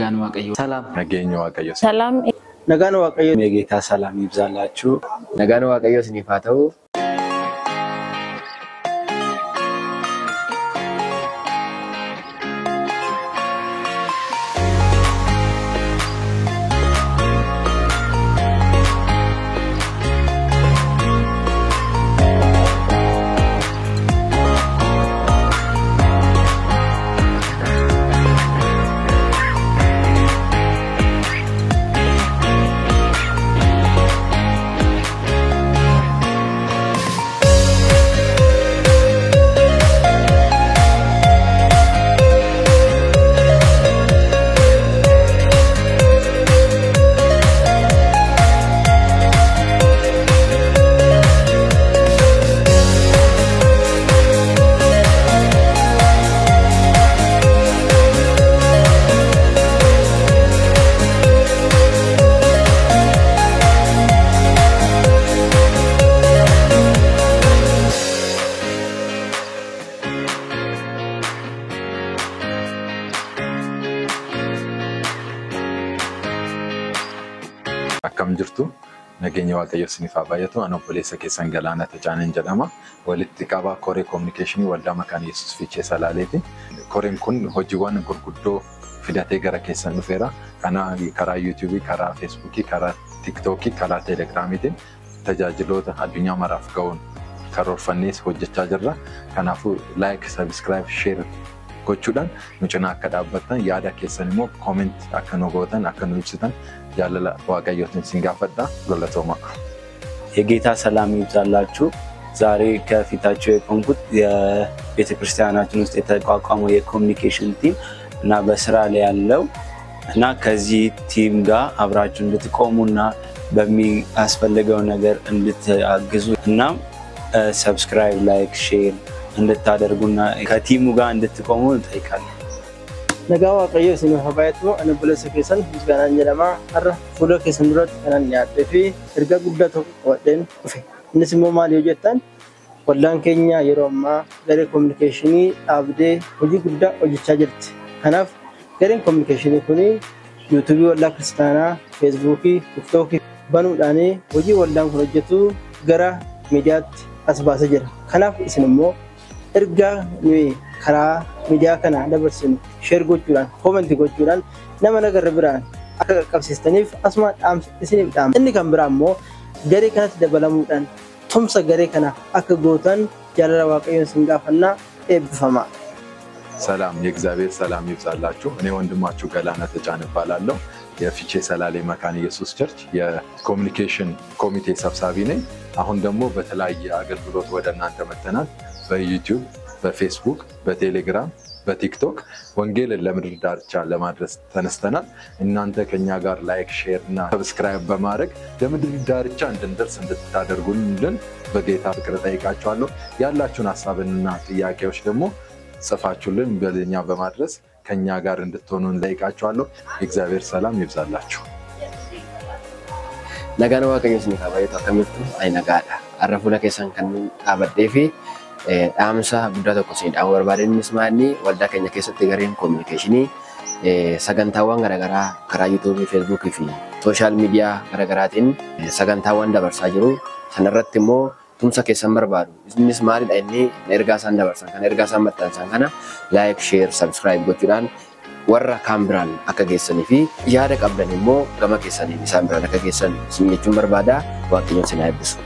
Nagaan Waaqayyoo. Salam. Nageenya Waaqayyoo. Salam. Nagaan Waaqayyoo. Meegeetaa salam ibsallachu. Nagaan Waaqayyoo isiniif haa ta'u. Akkam jirtu nageenya Waaqayyoo isiniif haa baay'atu. Ani obboleessa keessan Galaanaa Tacaanen jedhama. Walitti qabaa koree kominikeeshinii waldaa Makaana Yesuus Fiichee Salaaleeti. Koreen kun hojiiwwan gurguddoo fidatee gara keessan dhufeera. Kana karaa YouTube, karaa Facebook, karaa TikTok, karaa Telegramiitiin tajaajiloota addunyaa maraaf ga'uun karoorfannees hojjechaa jirra. Kanaafuu like, subscribe, share gochuudhaan nu cinaa akka dhaabbattan yaada keessan immoo comment akka nu gootan akka nu ibsitan jaalala Waaqayyootiin sin gaafadha. Galatooma. የጌታ ሰላም ይብዛላችሁ። ዛሬ ከፊታችሁ የቆምኩት የቤተክርስቲያናችን ውስጥ የተቋቋመው የኮሚኒኬሽን ቲም እና በስራ ላይ ያለው እና ከዚህ ቲም ጋር አብራችሁ እንድትቆሙና በሚያስፈልገው ነገር እንድትአግዙ እና ሰብስክራይብ ላይክ ሼር እንድታደርጉና ከቲሙ ጋር እንድትቆሙ እንጠይቃለን። Nagaa Waaqayyoo isiniif haa baay'atu. Ani obboleessa keessan Misgaanaan jedhama. Har'a fuula keessan duratti kanan dhiyaadhee fi ergaa guddaa tokko qabadheen dhufe. Innis immoo maal yoo jettan waldaan keenya yeroo ammaa garee kominikeeshinii dhaabdee hojii guddaa hojjechaa jirti. Kanaaf gareen kominikeeshinii kun yuutuubii waldaa kiristaanaa, feesbuukii, tiktookii banuudhaan hojii waldaan kun hojjetu gara miidiyaatti as baasee jira. Kanaaf isin immoo ergaa nuyi karaa miidiyaa kana dabarsinu share gochuudhaan comment gochuudhaan nama nagarra biraan akka qaqqabsiistaniif asuma dhaamsa isiniif dhaamsa. Inni kan biraa immoo garee kanatti dabalamuudhaan tumsa garee kana akka gootan jaalala Waaqayyoon sin gaafannaa eebbifama. ሰላም የእግዚአብሔር ሰላም ይብዛላችሁ። እኔ ወንድማችሁ ገላና ተጫን እባላለሁ። የፊቼ ሰላሌ መካነ ኢየሱስ ቸርች የኮሚኒኬሽን ኮሚቴ ሰብሳቢ ነኝ። አሁን ደግሞ በተለያየ አገልግሎት ወደ እናንተ መተናል። በዩቲዩብ፣ በፌስቡክ፣ በቴሌግራም፣ በቲክቶክ ወንጌልን ለምድር ዳርቻ ለማድረስ ተነስተናል። እናንተ ከኛ ጋር ላይክ፣ ሼር እና ሰብስክራይብ በማድረግ ለምድር ዳርቻ እንድንደርስ እንድታደርጉልን በጌታ ፍቅር ጠይቃችኋለሁ። ያላችሁን ሐሳብና ጥያቄዎች ደግሞ ጽፋችሁልን በለኛ በማድረስ ከኛ ጋር እንድትሆኑ እንጠይቃችኋለሁ። የእግዚአብሔር ሰላም ይብዛላችሁ። Nagaan Waaqayyoo isiniif haa baay'atu. Akkamitti ay nagaadha. Har'a fuula keessan kan dhaabadhee fi dhaamsa guddaa tokko isin dhaamuu barbaadeen innis maalni waldaa keenya keessatti gareen kominikeeshinii sagantaawwan garaagaraa karaa yuutuubii, feesbuukii fi sooshaal miidiyaa garaagaraatiin sagantaawwan dabarsaa jiru. Sanarratti immoo tumsa keessan barbaadu. Innis maalidha inni ergaa isaan dabarsan kana ergaa isaan maxxansan kana like, share, subscribe gochuudhaan warra kaan biraan akka geessanii fi yaada qabdan immoo gama keessaniin isaan biraan akka geessan isin jechuun barbaada. Waaqayyoon isin haa eebbisu.